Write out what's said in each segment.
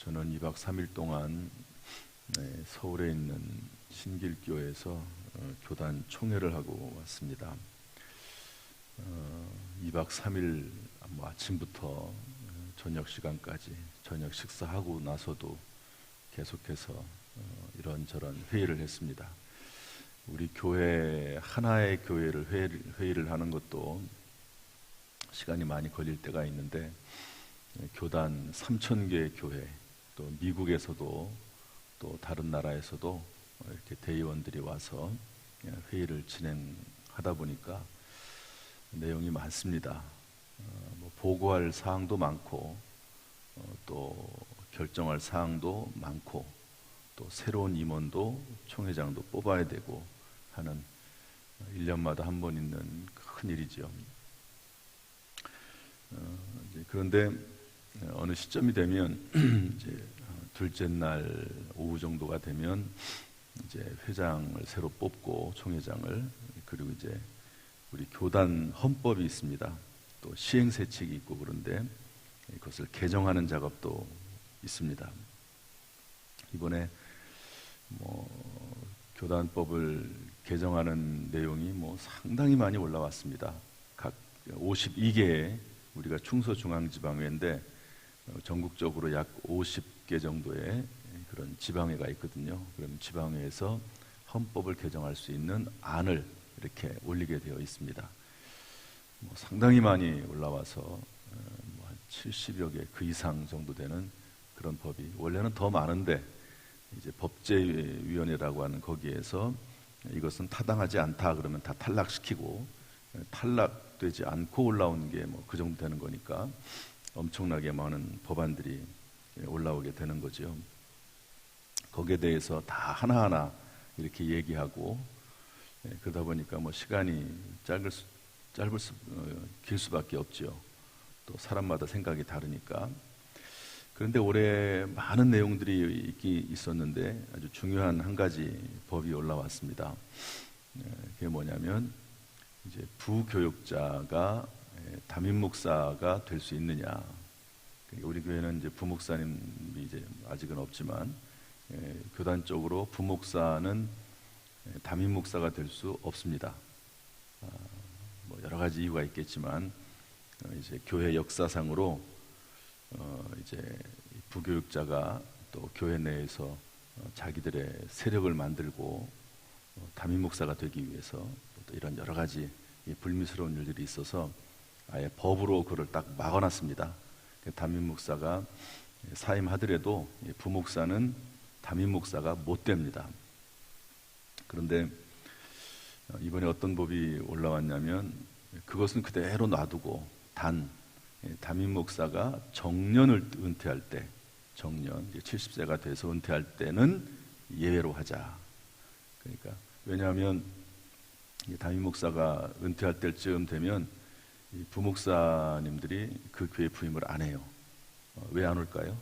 저는 2박 3일 동안 서울에 있는 신길교에서 교단 총회를 하고 왔습니다. 2박 3일 아침부터 저녁 시간까지 저녁 식사하고 나서도 계속해서 이런저런 회의를 했습니다. 우리 교회 하나의 교회를 회의를 하는 것도 시간이 많이 걸릴 때가 있는데 교단 3,000개의 교회, 또 미국에서도 또 다른 나라에서도 이렇게 대의원들이 와서 회의를 진행하다 보니까 내용이 많습니다. 보고할 사항도 많고 또 결정할 사항도 많고 또 새로운 임원도 총회장도 뽑아야 되고 하는 1년마다 한 번 있는 큰 일이죠. 그런데 어느 시점이 되면 이제 둘째 날 오후 정도가 되면 이제 회장을 새로 뽑고 총회장을, 그리고 이제 우리 교단 헌법이 있습니다. 또 시행세칙이 있고 그런데 그것을 개정하는 작업도 있습니다. 이번에 교단법을 개정하는 내용이 상당히 많이 올라왔습니다. 각 52개의 우리가 충서중앙지방회인데 전국적으로 약 50개 정도의 그런 지방회가 있거든요. 그럼 지방회에서 헌법을 개정할 수 있는 안을 이렇게 올리게 되어 있습니다. 상당히 많이 올라와서 한 70여 개 그 이상 정도 되는 그런 법이, 원래는 더 많은데 이제 법제위원회라고 하는 거기에서 이것은 타당하지 않다 그러면 다 탈락시키고, 탈락되지 않고 올라온 게 그 정도 되는 거니까 엄청나게 많은 법안들이 올라오게 되는 거죠. 거기에 대해서 다 하나하나 이렇게 얘기하고 그러다 보니까 시간이 길 수밖에 없죠. 또 사람마다 생각이 다르니까. 그런데 올해 많은 내용들이 있었는데 아주 중요한 한 가지 법이 올라왔습니다. 그게 뭐냐면 이제 부교육자가 담임 목사가 될 수 있느냐. 우리 교회는 이제 부목사님이 이제 아직은 없지만 교단적으로 부목사는 담임 목사가 될 수 없습니다. 여러 가지 이유가 있겠지만 이제 교회 역사상으로 이제 부교육자가 또 교회 내에서 자기들의 세력을 만들고 담임 목사가 되기 위해서 또 이런 여러 가지 불미스러운 일들이 있어서 아예 법으로 그걸 딱 막아놨습니다. 담임 목사가 사임하더라도 부목사는 담임 목사가 못 됩니다. 그런데 이번에 어떤 법이 올라왔냐면 그것은 그대로 놔두고 단 담임 목사가 정년을 은퇴할 때, 정년 70세가 돼서 은퇴할 때는 예외로 하자. 그러니까 왜냐하면 담임 목사가 은퇴할 때쯤 되면 부목사님들이 그 교회 부임을 안 해요. 왜 안 올까요?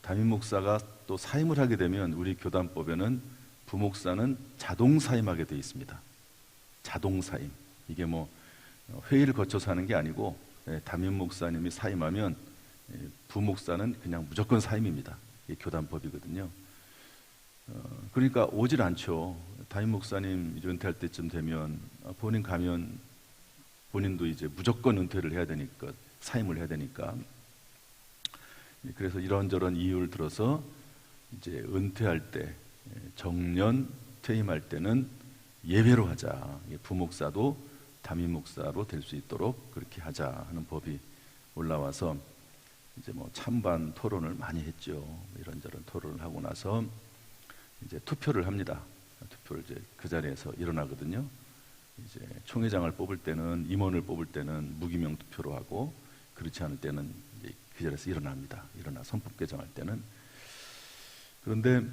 담임 목사가 또 사임을 하게 되면 우리 교단법에는 부목사는 자동 사임하게 되어 있습니다. 자동 사임. 이게 회의를 거쳐서 하는 게 아니고 담임 목사님이 사임하면 부목사는 그냥 무조건 사임입니다. 이게 교단법이거든요. 그러니까 오질 않죠. 담임 목사님 이제 은퇴할 때쯤 되면 본인 가면 본인도 이제 무조건 은퇴를 해야 되니까, 사임을 해야 되니까. 그래서 이런저런 이유를 들어서 이제 은퇴할 때, 정년 퇴임할 때는 예외로 하자. 부목사도 담임 목사로 될 수 있도록 그렇게 하자 하는 법이 올라와서 이제 찬반 토론을 많이 했죠. 이런저런 토론을 하고 나서 이제 투표를 합니다. 투표를 이제 그 자리에서 일어나거든요. 이제 총회장을 뽑을 때는, 임원을 뽑을 때는 무기명 투표로 하고, 그렇지 않을 때는 이제 그 자리에서 일어납니다. 일어나 헌법 개정할 때는. 그런데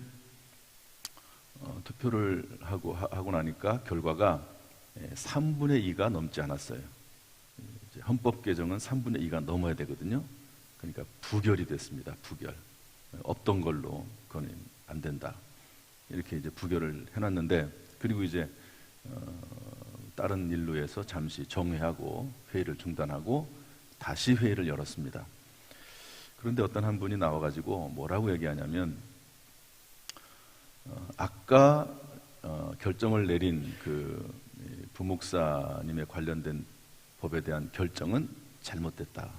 투표를 하고 나니까 결과가 3분의 2가 넘지 않았어요. 이제 헌법 개정은 3분의 2가 넘어야 되거든요. 그러니까 부결이 됐습니다. 부결. 없던 걸로 그건 안 된다. 이렇게 이제 부결을 해놨는데, 그리고 이제 다른 일로 해서 잠시 정회하고 회의를 중단하고 다시 회의를 열었습니다. 그런데 어떤 한 분이 나와가지고 뭐라고 얘기하냐면 아까 결정을 내린 그 부목사님에 관련된 법에 대한 결정은 잘못됐다.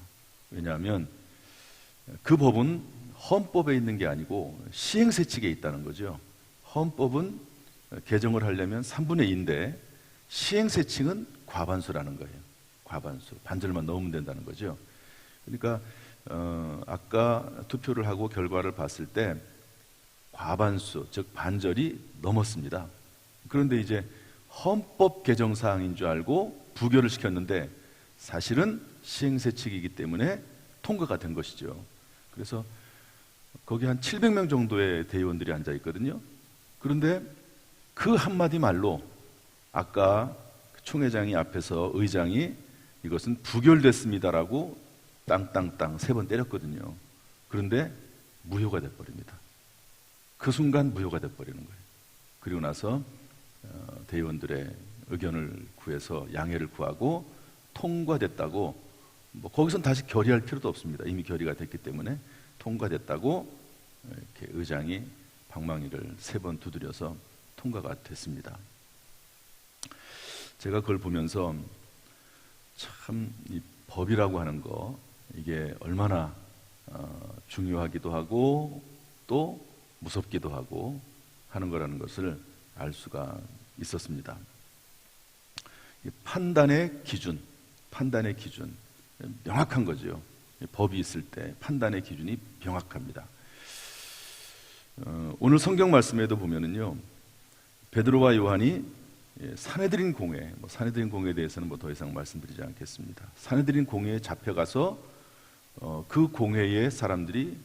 왜냐하면 그 법은 헌법에 있는 게 아니고 시행세칙에 있다는 거죠. 헌법은 개정을 하려면 3분의 2인데 시행세칙은 과반수라는 거예요. 과반수, 반절만 넣으면 된다는 거죠. 그러니까 아까 투표를 하고 결과를 봤을 때 과반수, 즉 반절이 넘었습니다. 그런데 이제 헌법 개정 사항인 줄 알고 부결을 시켰는데 사실은 시행세칙이기 때문에 통과가 된 것이죠. 그래서 거기 한 700명 정도의 대의원들이 앉아 있거든요. 그런데 그 한마디 말로 아까 총회장이 앞에서 의장이 이것은 부결됐습니다라고 땅땅땅 3번 때렸거든요. 그런데 무효가 돼버립니다. 그 순간 무효가 돼버리는 거예요. 그리고 나서 대의원들의 의견을 구해서 양해를 구하고 통과됐다고, 뭐 거기선 다시 결의할 필요도 없습니다. 이미 결의가 됐기 때문에 통과됐다고 이렇게 의장이 방망이를 3번 두드려서 통과가 됐습니다. 제가 그걸 보면서 참 이 법이라고 하는 거 이게 얼마나 중요하기도 하고 또 무섭기도 하고 하는 거라는 것을 알 수가 있었습니다. 판단의 기준 명확한 거죠. 법이 있을 때 판단의 기준이 명확합니다. 오늘 성경 말씀에도 보면은요, 베드로와 요한이 사내들인 공회, 사내들인 공회에 대해서는 더 이상 말씀드리지 않겠습니다. 사내들인 공회에 잡혀가서 그 공회의 사람들이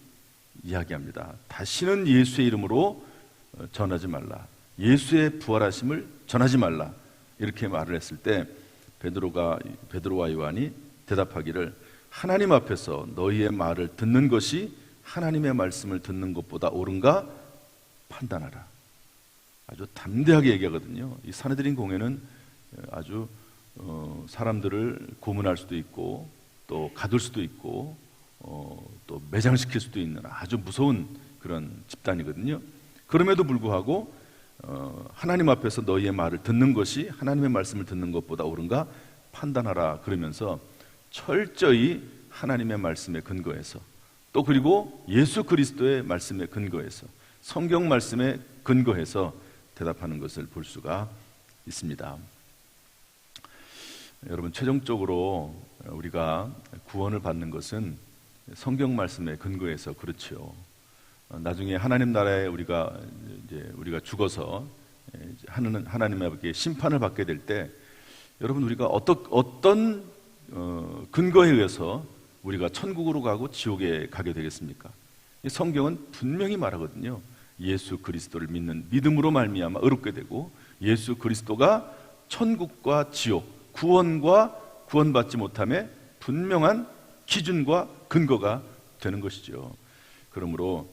이야기합니다. 다시는 예수의 이름으로 전하지 말라. 예수의 부활하심을 전하지 말라. 이렇게 말을 했을 때 베드로와 요한이 대답하기를 하나님 앞에서 너희의 말을 듣는 것이 하나님의 말씀을 듣는 것보다 옳은가 판단하라. 아주 담대하게 얘기하거든요. 이 사내들인 공회는 아주 사람들을 고문할 수도 있고 또 가둘 수도 있고 또 매장시킬 수도 있는 아주 무서운 그런 집단이거든요. 그럼에도 불구하고 하나님 앞에서 너희의 말을 듣는 것이 하나님의 말씀을 듣는 것보다 옳은가 판단하라 그러면서 철저히 하나님의 말씀에 근거해서 또 그리고 예수 그리스도의 말씀에 근거해서 성경 말씀에 근거해서 대답하는 것을 볼 수가 있습니다. 여러분, 최종적으로 우리가 구원을 받는 것은 성경 말씀에 근거해서 그렇죠. 나중에 하나님 나라에 우리가 죽어서 하나님의 심판을 받게 될 때 여러분, 우리가 어떤 근거에 의해서 우리가 천국으로 가고 지옥에 가게 되겠습니까? 성경은 분명히 말하거든요. 예수 그리스도를 믿는 믿음으로 말미암아 의롭게 되고 예수 그리스도가 천국과 지옥, 구원과 구원받지 못함의 분명한 기준과 근거가 되는 것이죠. 그러므로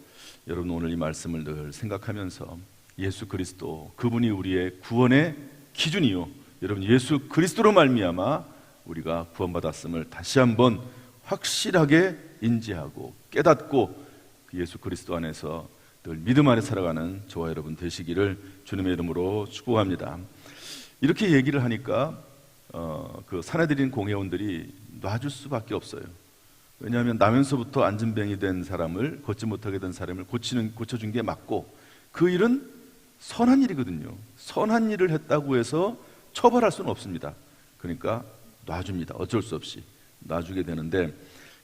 여러분, 오늘 이 말씀을 늘 생각하면서 예수 그리스도, 그분이 우리의 구원의 기준이요, 여러분 예수 그리스도로 말미암아 우리가 구원받았음을 다시 한번 확실하게 인지하고 깨닫고 예수 그리스도 안에서 늘 믿음 안에 살아가는 저와 여러분 되시기를 주님의 이름으로 축복합니다. 이렇게 얘기를 하니까 그 사내들인 공회원들이 놔줄 수밖에 없어요. 왜냐하면 나면서부터 안진뱅이 된 사람을, 걷지 못하게 된 사람을 고쳐준 게 맞고 그 일은 선한 일이거든요. 선한 일을 했다고 해서 처벌할 수는 없습니다. 그러니까 놔줍니다. 어쩔 수 없이 놔주게 되는데,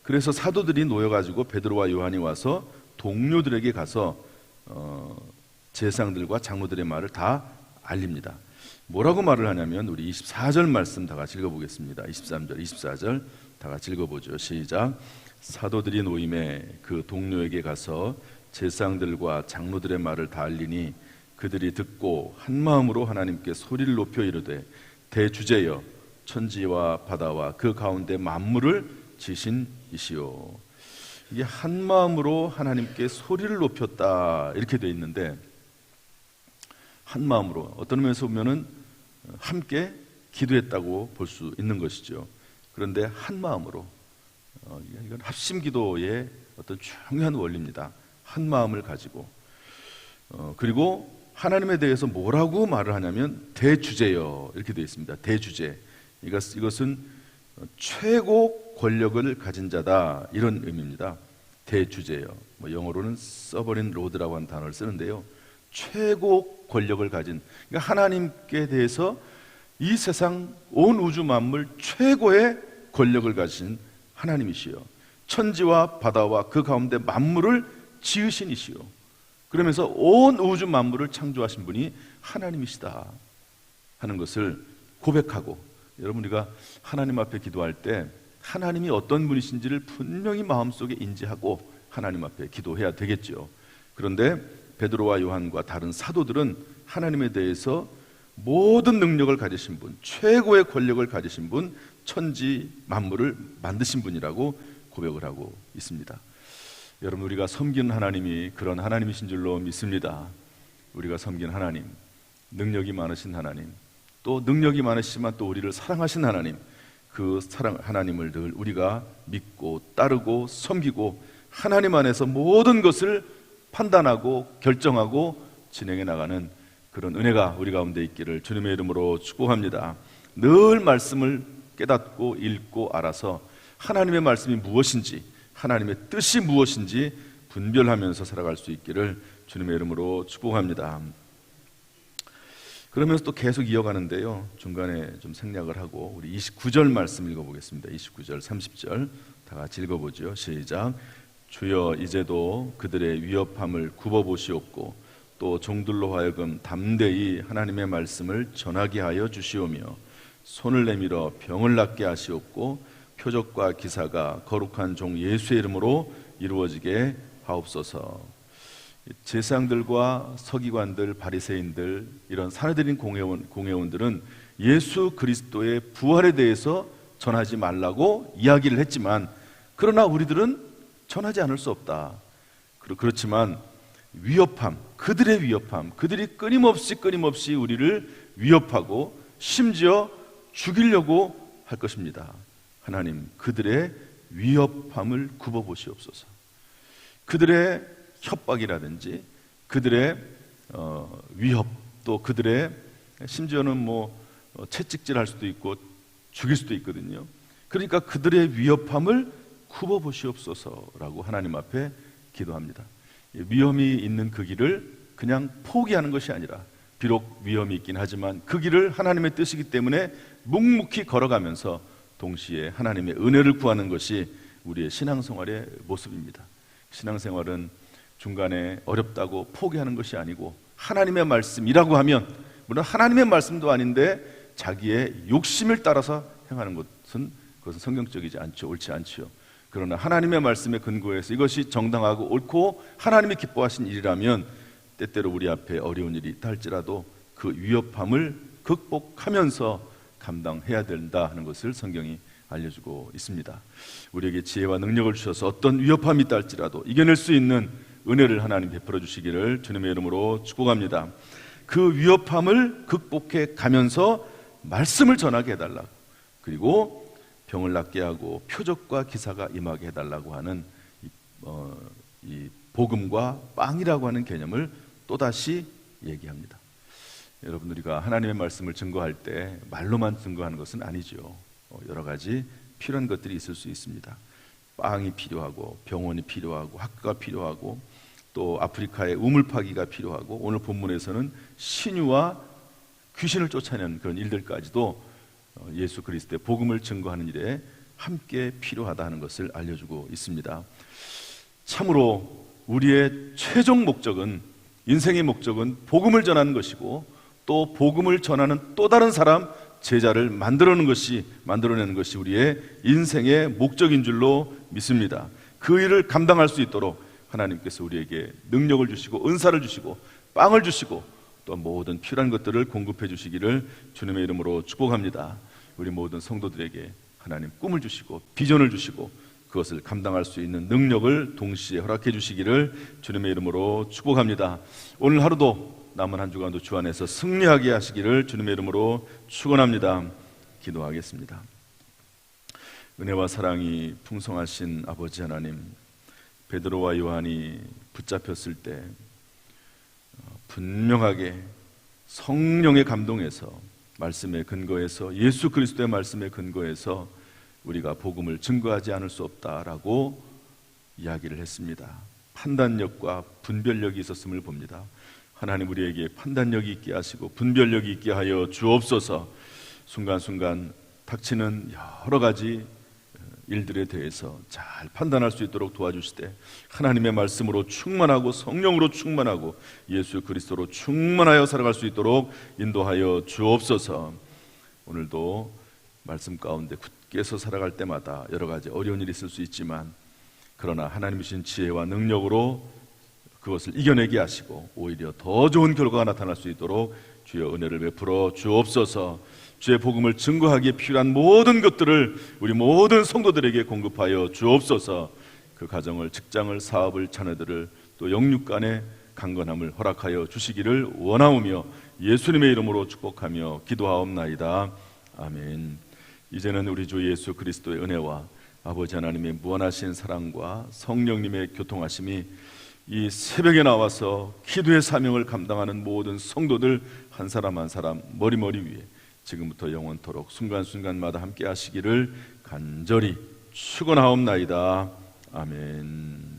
그래서 사도들이 놓여가지고 베드로와 요한이 와서 동료들에게 가서 제사장들과 장로들의 말을 다 알립니다. 뭐라고 말을 하냐면 우리 24절 말씀 다 같이 읽어보겠습니다. 23절, 24절 다 같이 읽어보죠. 시작. 사도들이 노임에 그 동료에게 가서 제사장들과 장로들의 말을 다 알리니 그들이 듣고 한 마음으로 하나님께 소리를 높여 이르되 대주제여 천지와 바다와 그 가운데 만물을 지신 이시오. 이게 한 마음으로 하나님께 소리를 높였다 이렇게 되어 있는데, 한 마음으로 어떤 면에서 보면은 함께 기도했다고 볼 수 있는 것이죠. 그런데 한 마음으로 이건 합심 기도의 어떤 중요한 원리입니다. 한 마음을 가지고 그리고 하나님에 대해서 뭐라고 말을 하냐면 대주제여 이렇게 되어 있습니다. 대주제. 이것은 최고 권력을 가진 자다 이런 의미입니다. 대주제여. 영어로는 서버린 로드라고 하는 단어를 쓰는데요. 최고 권력을 가진, 그러니까 하나님께 대해서 이 세상 온 우주 만물 최고의 권력을 가진 하나님이시여, 천지와 바다와 그 가운데 만물을 지으신 이시여, 그러면서 온 우주 만물을 창조하신 분이 하나님이시다 하는 것을 고백하고, 여러분 우리가 하나님 앞에 기도할 때 하나님이 어떤 분이신지를 분명히 마음속에 인지하고 하나님 앞에 기도해야 되겠죠. 그런데 베드로와 요한과 다른 사도들은 하나님에 대해서 모든 능력을 가지신 분, 최고의 권력을 가지신 분, 천지 만물을 만드신 분이라고 고백을 하고 있습니다. 여러분 우리가 섬기는 하나님이 그런 하나님이신 줄로 믿습니다. 우리가 섬기는 하나님, 능력이 많으신 하나님, 또 능력이 많으시지만 또 우리를 사랑하신 하나님, 그 사랑 하나님을 늘 우리가 믿고 따르고 섬기고 하나님 안에서 모든 것을 판단하고 결정하고 진행해 나가는 그런 은혜가 우리 가운데 있기를 주님의 이름으로 축복합니다. 늘 말씀을 깨닫고 읽고 알아서 하나님의 말씀이 무엇인지, 하나님의 뜻이 무엇인지 분별하면서 살아갈 수 있기를 주님의 이름으로 축복합니다. 그러면서 또 계속 이어가는데요, 중간에 좀 생략을 하고 우리 29절 말씀 읽어보겠습니다. 29절 30절 다 같이 읽어보죠. 시작. 주여 이제도 그들의 위협함을 굽어보시옵고 또 종들로 하여금 담대히 하나님의 말씀을 전하게 하여 주시오며 손을 내밀어 병을 낫게 하시옵고 표적과 기사가 거룩한 종 예수의 이름으로 이루어지게 하옵소서. 제사장들과 서기관들, 바리새인들, 이런 사내들인 공회원들은 예수 그리스도의 부활에 대해서 전하지 말라고 이야기를 했지만, 그러나 우리들은 전하지 않을 수 없다. 그렇지만 위협함, 그들의 위협함, 그들이 끊임없이 우리를 위협하고 심지어 죽이려고 할 것입니다. 하나님, 그들의 위협함을 굽어보시옵소서. 그들의 협박이라든지 그들의 위협, 또 그들의 심지어는 채찍질할 수도 있고 죽일 수도 있거든요. 그러니까 그들의 위협함을 굽어보시옵소서라고 하나님 앞에 기도합니다. 위험이 있는 그 길을 그냥 포기하는 것이 아니라, 비록 위험이 있긴 하지만 그 길을 하나님의 뜻이기 때문에 묵묵히 걸어가면서 동시에 하나님의 은혜를 구하는 것이 우리의 신앙생활의 모습입니다. 신앙생활은 중간에 어렵다고 포기하는 것이 아니고, 하나님의 말씀이라고 하면, 물론 하나님의 말씀도 아닌데 자기의 욕심을 따라서 행하는 그것은 성경적이지 않죠. 옳지 않죠. 그러나 하나님의 말씀에 근거해서 이것이 정당하고 옳고 하나님이 기뻐하신 일이라면 때때로 우리 앞에 어려운 일이 있다 할지라도 그 위협함을 극복하면서 감당해야 된다 하는 것을 성경이 알려주고 있습니다. 우리에게 지혜와 능력을 주셔서 어떤 위협함이 있다 할지라도 이겨낼 수 있는 은혜를 하나님 베풀어 주시기를 주님의 이름으로 축복합니다. 그 위협함을 극복해 가면서 말씀을 전하게 해달라고, 그리고 병을 낫게 하고 표적과 기사가 임하게 해달라고 하는 이 복음과 빵이라고 하는 개념을 또다시 얘기합니다. 여러분, 우리가 하나님의 말씀을 증거할 때 말로만 증거하는 것은 아니죠. 여러 가지 필요한 것들이 있을 수 있습니다. 빵이 필요하고 병원이 필요하고 학교가 필요하고 또 아프리카의 우물파기가 필요하고, 오늘 본문에서는 신유와 귀신을 쫓아내는 그런 일들까지도 예수 그리스도의 복음을 증거하는 일에 함께 필요하다 하는 것을 알려주고 있습니다. 참으로 우리의 최종 목적은, 인생의 목적은 복음을 전하는 것이고, 또 복음을 전하는 또 다른 사람, 제자를 만들어내는 것이 우리의 인생의 목적인 줄로 믿습니다. 그 일을 감당할 수 있도록 하나님께서 우리에게 능력을 주시고 은사를 주시고 빵을 주시고 또 모든 필요한 것들을 공급해 주시기를 주님의 이름으로 축복합니다. 우리 모든 성도들에게 하나님 꿈을 주시고 비전을 주시고 그것을 감당할 수 있는 능력을 동시에 허락해 주시기를 주님의 이름으로 축복합니다. 오늘 하루도 남은 한 주간도 주 안에서 승리하게 하시기를 주님의 이름으로 축원합니다. 기도하겠습니다. 은혜와 사랑이 풍성하신 아버지 하나님, 베드로와 요한이 붙잡혔을 때 분명하게 성령의 감동에서, 말씀에 근거해서, 예수 그리스도의 말씀에 근거해서 우리가 복음을 증거하지 않을 수 없다라고 이야기를 했습니다. 판단력과 분별력이 있었음을 봅니다. 하나님 우리에게 판단력이 있게 하시고 분별력이 있게 하여 주옵소서. 순간순간 닥치는 여러 가지 일들에 대해서 잘 판단할 수 있도록 도와주시되, 하나님의 말씀으로 충만하고 성령으로 충만하고 예수 그리스도로 충만하여 살아갈 수 있도록 인도하여 주옵소서. 오늘도 말씀 가운데 굳게 서 살아갈 때마다 여러 가지 어려운 일이 있을 수 있지만, 그러나 하나님 주신 지혜와 능력으로 그것을 이겨내게 하시고 오히려 더 좋은 결과가 나타날 수 있도록 주여 은혜를 베풀어 주옵소서. 주의 복음을 증거하기에 필요한 모든 것들을 우리 모든 성도들에게 공급하여 주옵소서. 그 가정을, 직장을, 사업을, 자녀들을, 또 영육 간의 강건함을 허락하여 주시기를 원하오며 예수님의 이름으로 축복하며 기도하옵나이다. 아멘. 이제는 우리 주 예수 그리스도의 은혜와 아버지 하나님의 무한하신 사랑과 성령님의 교통하심이 이 새벽에 나와서 기도의 사명을 감당하는 모든 성도들 한 사람 한 사람 머리머리 위에 지금부터 영원토록 순간순간마다 함께 하시기를 간절히 축원하옵나이다. 아멘.